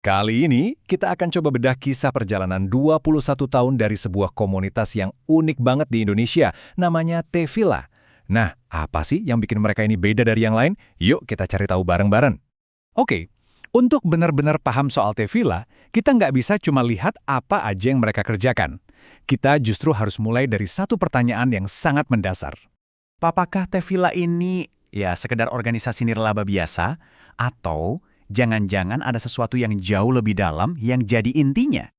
Kali ini, kita akan coba bedah kisah perjalanan 21 tahun dari sebuah komunitas yang unik banget di Indonesia, namanya Tevila. Nah, apa sih yang bikin mereka ini beda dari yang lain? Yuk kita cari tahu bareng-bareng. Oke, untuk benar-benar paham soal Tevila, kita nggak bisa cuma lihat apa aja yang mereka kerjakan. Kita justru harus mulai dari satu pertanyaan yang sangat mendasar. Apakah Tevila ini ya sekedar organisasi nirlaba biasa, atau jangan-jangan ada sesuatu yang jauh lebih dalam yang jadi intinya?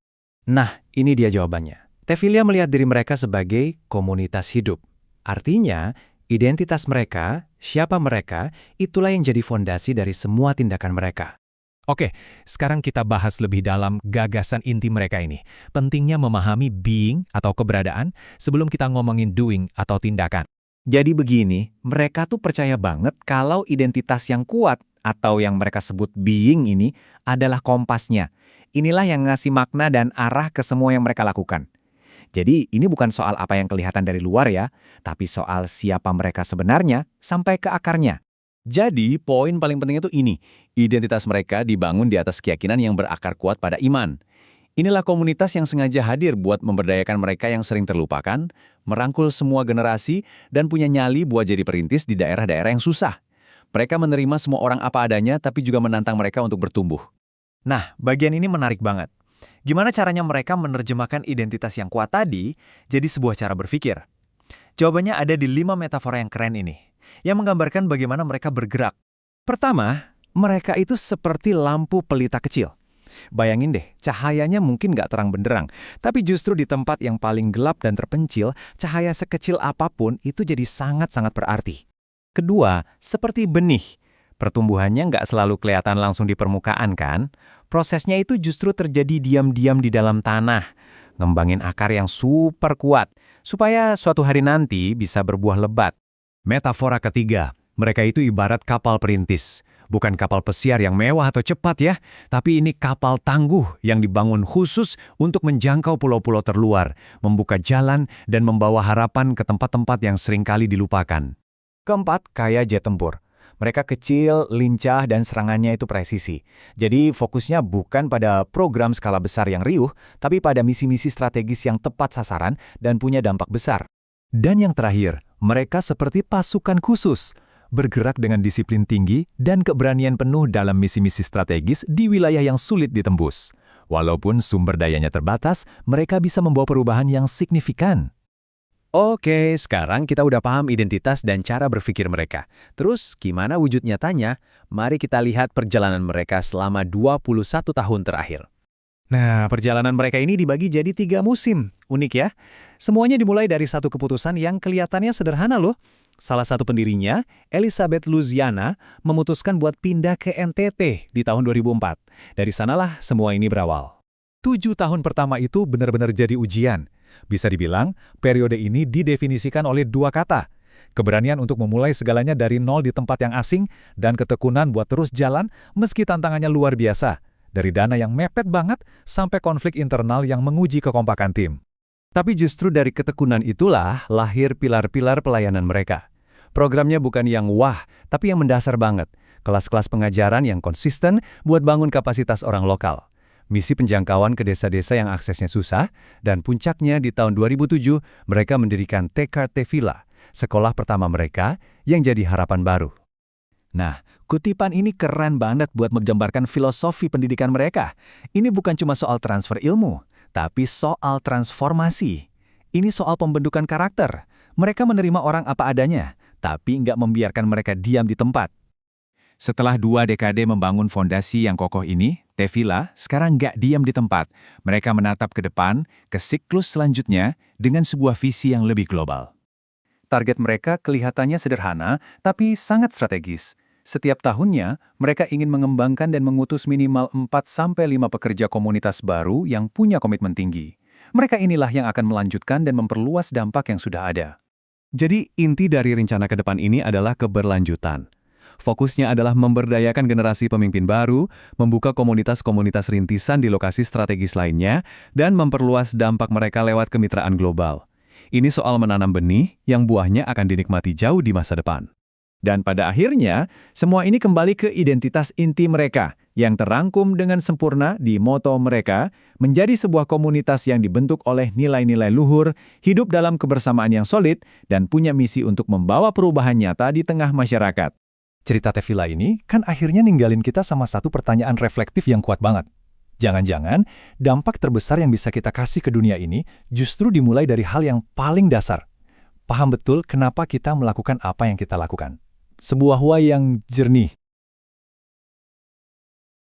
Nah, ini dia jawabannya. Tevila melihat diri mereka sebagai komunitas hidup. Artinya, identitas mereka, siapa mereka, itulah yang jadi fondasi dari semua tindakan mereka. Oke, sekarang kita bahas lebih dalam gagasan inti mereka ini. Pentingnya memahami being atau keberadaan sebelum kita ngomongin doing atau tindakan. Jadi begini, mereka tuh percaya banget kalau identitas yang kuat atau yang mereka sebut being ini adalah kompasnya. Inilah yang ngasih makna dan arah ke semua yang mereka lakukan. Jadi ini bukan soal apa yang kelihatan dari luar ya, tapi soal siapa mereka sebenarnya sampai ke akarnya. Jadi, poin paling penting itu ini, identitas mereka dibangun di atas keyakinan yang berakar kuat pada iman. Inilah komunitas yang sengaja hadir buat memberdayakan mereka yang sering terlupakan, merangkul semua generasi, dan punya nyali buat jadi perintis di daerah-daerah yang susah. Mereka menerima semua orang apa adanya, tapi juga menantang mereka untuk bertumbuh. Nah, bagian ini menarik banget. Gimana caranya mereka menerjemahkan identitas yang kuat tadi jadi sebuah cara berpikir? Jawabannya ada di 5 metafora yang keren ini, yang menggambarkan bagaimana mereka bergerak. Pertama, mereka itu seperti lampu pelita kecil. Bayangin deh, cahayanya mungkin nggak terang benderang, tapi justru di tempat yang paling gelap dan terpencil, cahaya sekecil apapun itu jadi sangat-sangat berarti. Kedua, seperti benih. Pertumbuhannya nggak selalu kelihatan langsung di permukaan kan? Prosesnya itu justru terjadi diam-diam di dalam tanah, ngembangin akar yang super kuat, supaya suatu hari nanti bisa berbuah lebat. Metafora ketiga, mereka itu ibarat kapal perintis. Bukan kapal pesiar yang mewah atau cepat ya, tapi ini kapal tangguh yang dibangun khusus untuk menjangkau pulau-pulau terluar, membuka jalan dan membawa harapan ke tempat-tempat yang seringkali dilupakan. Keempat, kayak jet tempur. Mereka kecil, lincah, dan serangannya itu presisi. Jadi fokusnya bukan pada program skala besar yang riuh, tapi pada misi-misi strategis yang tepat sasaran dan punya dampak besar. Dan yang terakhir, mereka seperti pasukan khusus, bergerak dengan disiplin tinggi dan keberanian penuh dalam misi-misi strategis di wilayah yang sulit ditembus. Walaupun sumber dayanya terbatas, mereka bisa membawa perubahan yang signifikan. Oke, sekarang kita udah paham identitas dan cara berpikir mereka. Terus, gimana wujud nyatanya? Mari kita lihat perjalanan mereka selama 21 tahun terakhir. Nah, perjalanan mereka ini dibagi jadi 3 musim. Unik ya? Semuanya dimulai dari satu keputusan yang kelihatannya sederhana loh. Salah satu pendirinya, Elizabeth Luziana, memutuskan buat pindah ke NTT di tahun 2004. Dari sanalah semua ini berawal. 7 tahun pertama itu benar-benar jadi ujian. Bisa dibilang, periode ini didefinisikan oleh 2 kata. Keberanian untuk memulai segalanya dari nol di tempat yang asing, dan ketekunan buat terus jalan meski tantangannya luar biasa. Dari dana yang mepet banget sampai konflik internal yang menguji kekompakan tim. Tapi justru dari ketekunan itulah lahir pilar-pilar pelayanan mereka. Programnya bukan yang wah, tapi yang mendasar banget. Kelas-kelas pengajaran yang konsisten buat bangun kapasitas orang lokal. Misi penjangkauan ke desa-desa yang aksesnya susah, dan puncaknya di tahun 2007 mereka mendirikan TK Tevila, sekolah pertama mereka yang jadi harapan baru. Nah, kutipan ini keren banget buat menggambarkan filosofi pendidikan mereka. Ini bukan cuma soal transfer ilmu, tapi soal transformasi. Ini soal pembentukan karakter. Mereka menerima orang apa adanya, tapi nggak membiarkan mereka diam di tempat. Setelah 2 dekade membangun fondasi yang kokoh ini, Tevila sekarang nggak diam di tempat. Mereka menatap ke depan, ke siklus selanjutnya, dengan sebuah visi yang lebih global. Target mereka kelihatannya sederhana, tapi sangat strategis. Setiap tahunnya, mereka ingin mengembangkan dan mengutus minimal 4-5 pekerja komunitas baru yang punya komitmen tinggi. Mereka inilah yang akan melanjutkan dan memperluas dampak yang sudah ada. Jadi, inti dari rencana ke depan ini adalah keberlanjutan. Fokusnya adalah memberdayakan generasi pemimpin baru, membuka komunitas-komunitas rintisan di lokasi strategis lainnya, dan memperluas dampak mereka lewat kemitraan global. Ini soal menanam benih yang buahnya akan dinikmati jauh di masa depan. Dan pada akhirnya, semua ini kembali ke identitas inti mereka, yang terangkum dengan sempurna di moto mereka, menjadi sebuah komunitas yang dibentuk oleh nilai-nilai luhur, hidup dalam kebersamaan yang solid, dan punya misi untuk membawa perubahan nyata di tengah masyarakat. Cerita Tevila ini kan akhirnya ninggalin kita sama satu pertanyaan reflektif yang kuat banget. Jangan-jangan dampak terbesar yang bisa kita kasih ke dunia ini justru dimulai dari hal yang paling dasar. Paham betul kenapa kita melakukan apa yang kita lakukan. Sebuah why yang jernih,